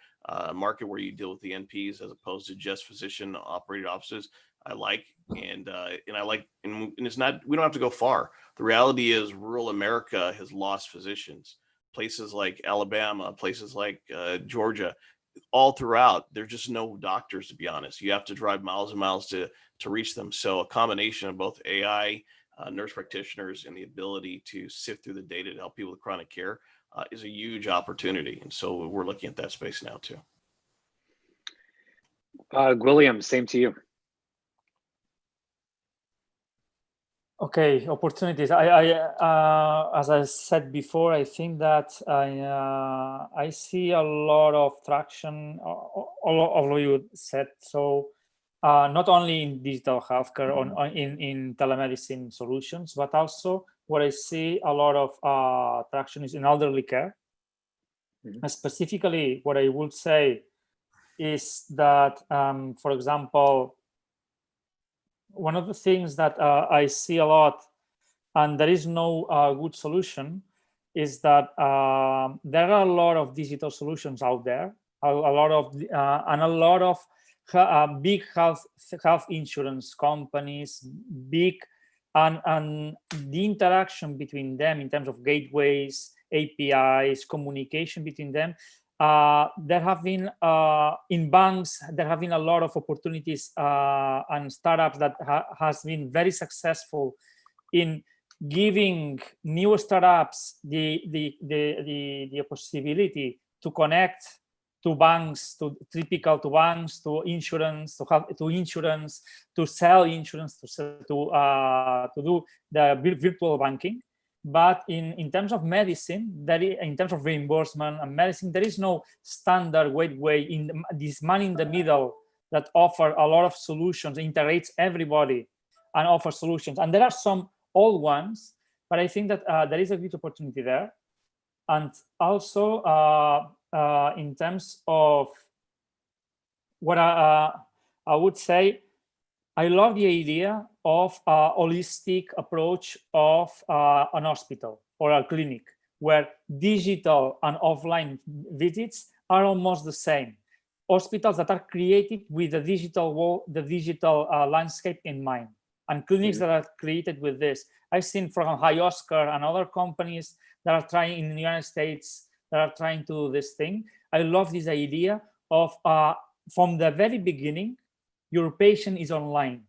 market, where you deal with the NPs as opposed to just physician operated offices, I like. And I like, and it's not, we don't have to go far. The reality is, rural America has lost physicians. Places like Alabama, places like Georgia, all throughout, there's just no doctors, to be honest. You have to drive miles and miles to reach them. So a combination of both AI, nurse practitioners, and the ability to sift through the data to help people with chronic care is a huge opportunity. And so we're looking at that space now too. William, same to you. Okay, opportunities. As I said before, I think that I see a lot of traction. All of you said so. Not only in digital healthcare, in telemedicine solutions, but also what I see a lot of traction is in elderly care. Mm-hmm. Specifically, what I would say is that, for example, one of the things that I see a lot, and there is no good solution, is that there are a lot of digital solutions out there, a lot of big health insurance companies, and the interaction between them in terms of gateways, APIs, communication between them. There have been, in banks, there have been a lot of opportunities and startups that has been very successful in giving new startups the possibility to connect to banks, to banks, to insurance, to sell insurance, to do the virtual banking. But in terms of medicine, in terms of reimbursement and medicine, there is no standard gateway in this man in the middle that offer a lot of solutions, integrates everybody and offers solutions. And there are some old ones, but I think that there is a good opportunity there. And also in terms of what I would say, I love the idea of a holistic approach of an hospital or a clinic, where digital and offline visits are almost the same. Hospitals that are created with the digital world, the digital landscape in mind, and clinics that are created with this. I've seen from Oscar and other companies that are trying in the United States that are trying to do this thing. I love this idea of from the very beginning, your patient is online,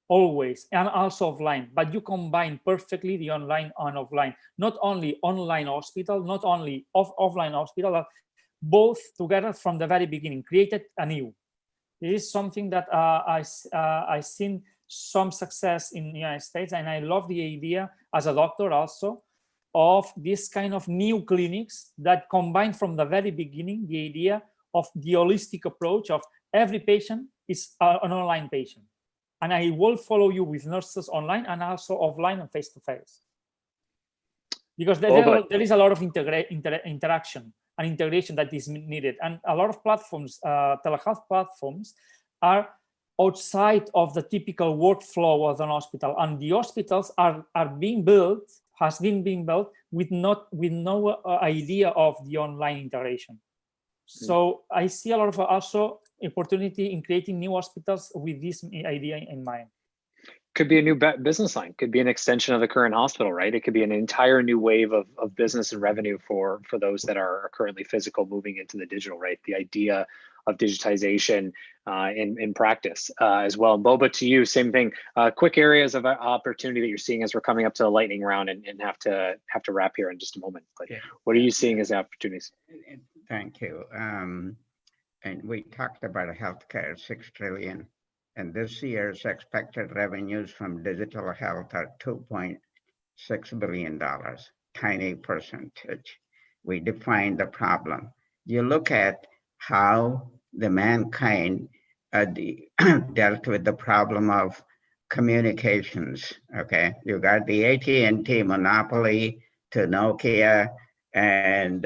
always, and also offline, but you combine perfectly the online and offline. Not only online hospital, not only offline hospital, but both together from the very beginning, created anew. This is something that I've seen some success in the United States, and I love the idea as a doctor also of this kind of new clinics that combine from the very beginning the idea of the holistic approach of every patient is an online patient. And I will follow you with nurses online and also offline and face-to-face. Because there is a lot of interaction and integration that is needed. And a lot of platforms, telehealth platforms, are outside of the typical workflow of an hospital. And the hospitals are being built, has been being built with no idea of the online integration. So I see a lot of also opportunity in creating new hospitals with this idea in mind. Could be a new business line, could be an extension of the current hospital, right? It could be an entire new wave of business and revenue for those that are currently physical moving into the digital, right? The idea of digitization in practice as well. And Boba, to you, same thing. Quick areas of opportunity that you're seeing as we're coming up to the lightning round and have to wrap here in just a moment. But what are you seeing as opportunities? Thank you. And we talked about healthcare, 6 trillion. And this year's expected revenues from digital health are $2.6 billion, tiny percentage. We define the problem. You look at how the mankind dealt with the problem of communications, okay? You got the AT&T monopoly to Nokia and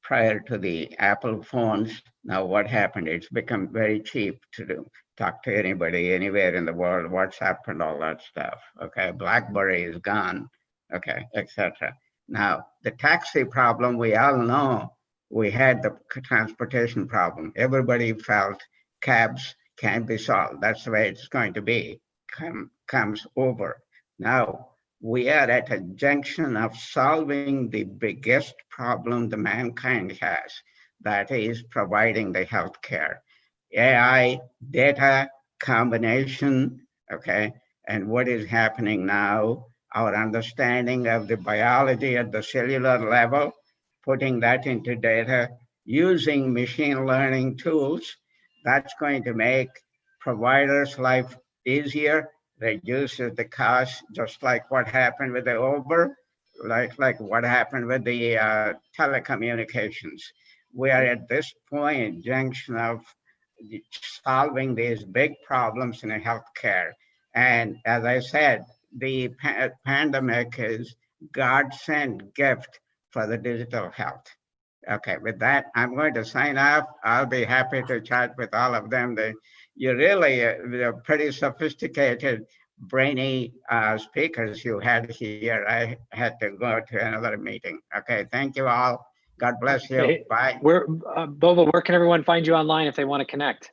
prior to the Apple phones. Now what happened? It's become very cheap to talk to anybody anywhere in the world, WhatsApp and all that stuff. Okay, BlackBerry is gone. Okay, etc. Now the taxi problem, we all know we had the transportation problem. Everybody felt cabs can be solved. That's the way it's going to be. Comes over. Now we are at a junction of solving the biggest problem the mankind has, that is providing the healthcare. AI, data combination, okay? And what is happening now, our understanding of the biology at the cellular level, putting that into data, using machine learning tools, that's going to make providers' life easier, reduces the cost, just like what happened with the Uber, like what happened with the telecommunications. We are at this point, junction of solving these big problems in healthcare. And as I said, the pandemic is God-sent gift for the digital health. Okay, with that, I'm going to sign off. I'll be happy to chat with all of them. You're really pretty sophisticated, brainy speakers you had here. I had to go to another meeting. Okay, thank you all. God bless you. Hey, bye. Boba, where can everyone find you online if they want to connect?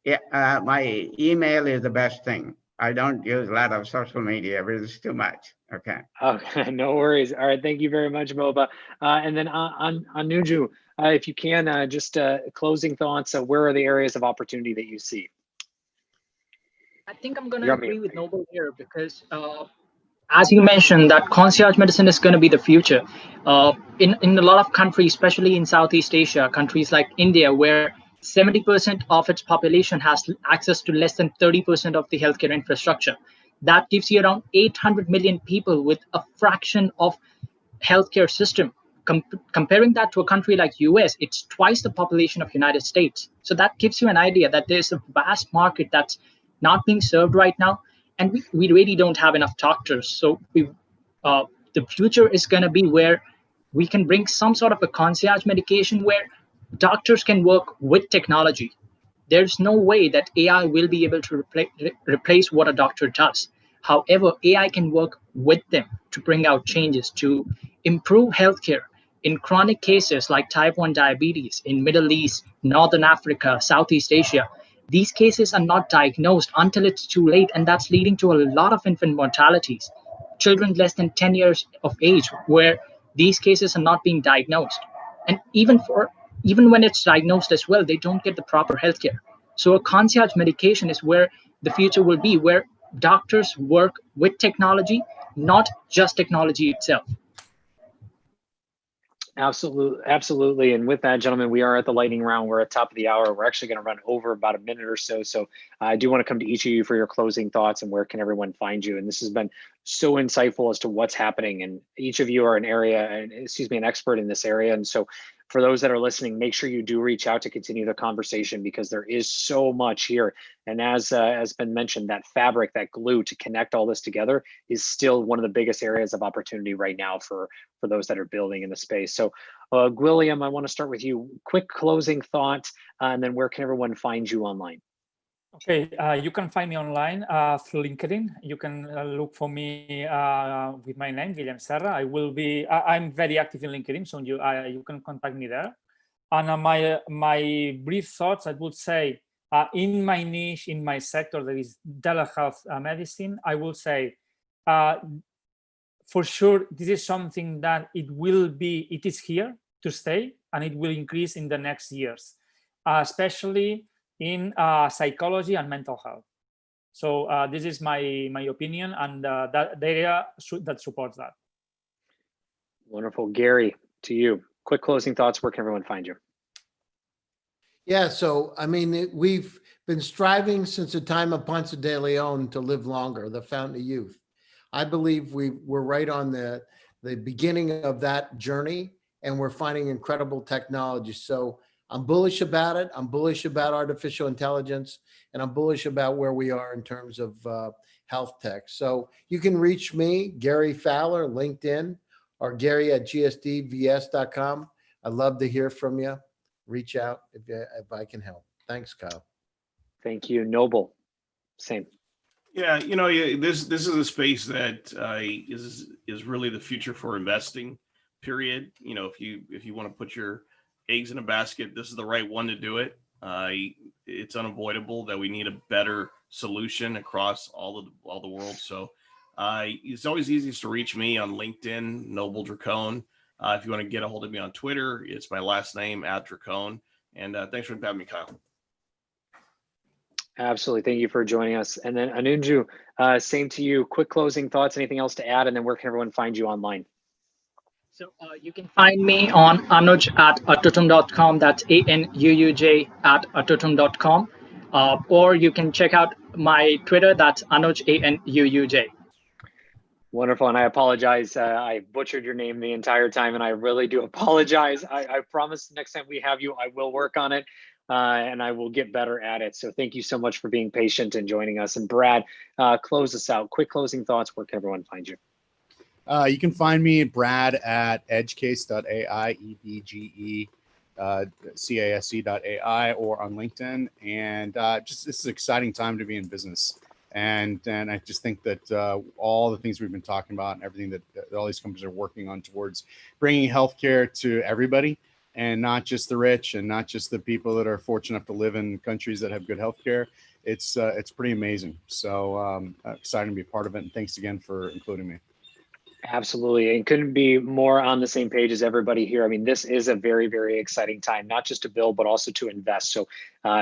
Yeah, my email is the best thing. I don't use a lot of social media, but it's too much. Okay. Okay, no worries. All right, thank you very much, Boba. And then on Nuju, if you can, just closing thoughts. Where are the areas of opportunity that you see? I think I'm going to agree with Noble here because, as you mentioned, that concierge medicine is going to be the future. In a lot of countries, especially in Southeast Asia, countries like India, where 70% of its population has access to less than 30% of the healthcare infrastructure. That gives you around 800 million people with a fraction of healthcare system. Comparing that to a country like US, it's twice the population of United States. So that gives you an idea that there's a vast market that's not being served right now. And we really don't have enough doctors. So the future is going to be where we can bring some sort of a concierge medication where doctors can work with technology. There's no way that AI will be able to replace what a doctor does. However, AI can work with them to bring out changes to improve healthcare in chronic cases like type 1 diabetes in Middle East, Northern Africa, Southeast Asia. These cases are not diagnosed until it's too late, and that's leading to a lot of infant mortalities. Children less than 10 years of age, where these cases are not being diagnosed. And even when it's diagnosed as well, they don't get the proper healthcare. So a concierge medication is where the future will be, where doctors work with technology, not just technology itself. Absolutely, absolutely. And with that, gentlemen, we are at the lightning round. We're at top of the hour. We're actually going to run over about a minute or so. So I do want to come to each of you for your closing thoughts and where can everyone find you. And this has been so insightful as to what's happening. And each of you are an expert in this area. And so for those that are listening, make sure you do reach out to continue the conversation because there is so much here. And as has been mentioned, that fabric, that glue to connect all this together is still one of the biggest areas of opportunity right now for those that are building in the space. So William, I want to start with you. Quick closing thoughts, and then where can everyone find you online? Okay, you can find me online through LinkedIn. You can look for me with my name, Guillem Serra. I'm very active in LinkedIn, so you can contact me there. And my brief thoughts, I would say, in my niche, in my sector, that is telehealth medicine, I will say, for sure, this is something that it is here to stay, and it will increase in the next years, especially in psychology and mental health. So this is my opinion, and that the area that supports that. Wonderful. Gary, to you. Quick closing thoughts. Where can everyone find you? Yeah, so I mean, we've been striving since the time of Ponce de Leon to live longer, the fountain of youth. I believe we're right on the beginning of that journey, and we're finding incredible technology. So I'm bullish about it. I'm bullish about artificial intelligence, and I'm bullish about where we are in terms of health tech. So you can reach me, Gary Fowler, LinkedIn, or Gary@gsdvs.com. I'd love to hear from you. Reach out if I can help. Thanks, Kyle. Thank you. Noble, same. Yeah, this is a space that is really the future for investing. Period. If you want to put your eggs in a basket, this is the right one to do it. It's unavoidable that we need a better solution across all the world. So it's always easiest to reach me on LinkedIn, Noble Dracone. If you want to get a hold of me on Twitter, it's my last name @Dracone. And thanks for having me, Kyle. Absolutely. Thank you for joining us. And then Anunju, same to you. Quick closing thoughts, anything else to add? And then where can everyone find you online? So you can find me on anuj@atotum.com. That's ANUUJ@atotum.com. Or you can check out my Twitter. That's Anuj, ANUUJ. Wonderful. And I apologize. I butchered your name the entire time, and I really do apologize. I promise next time we have you, I will work on it. And I will get better at it. So thank you so much for being patient and joining us. And Brad, close us out. Quick closing thoughts. Where can everyone find you? You can find me, Brad, at edgecase.ai, edgecase.ai, or on LinkedIn. And just this is an exciting time to be in business. And I just think that all the things we've been talking about and everything that all these companies are working on towards bringing healthcare to everybody, and not just the rich and not just the people that are fortunate enough to live in countries that have good healthcare. It's pretty amazing. So excited to be a part of it. And thanks again for including me. Absolutely. And couldn't be more on the same page as everybody here. I mean, this is a very, very exciting time, not just to build, but also to invest. So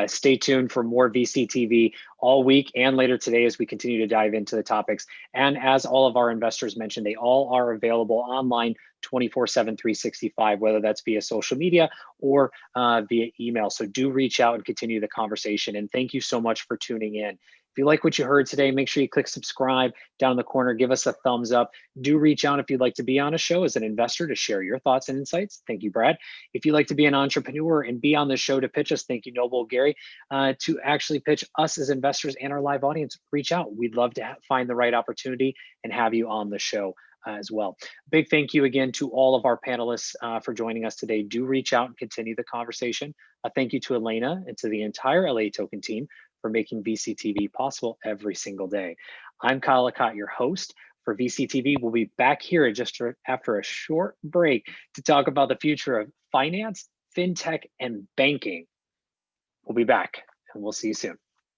stay tuned for more VCTV all week and later today as we continue to dive into the topics. And as all of our investors mentioned, they all are available online 24/7, 365, whether that's via social media or via email. So do reach out and continue the conversation. And thank you so much for tuning in. If you like what you heard today, make sure you click subscribe down in the corner. Give us a thumbs up. Do reach out if you'd like to be on a show as an investor to share your thoughts and insights. Thank you, Brad. If you'd like to be an entrepreneur and be on the show to pitch us, thank you, Noble, Gary, to actually pitch us as investors and our live audience, reach out. We'd love to find the right opportunity and have you on the show. as well. Big thank you again to all of our panelists for joining us today. Do reach out and continue the conversation. A thank you to Elena and to the entire LA Token team for making VCTV possible every single day. I'm Kyle Lacotte, your host for VCTV. We'll be back here just after a short break to talk about the future of finance, fintech, and banking. We'll be back, and we'll see you soon.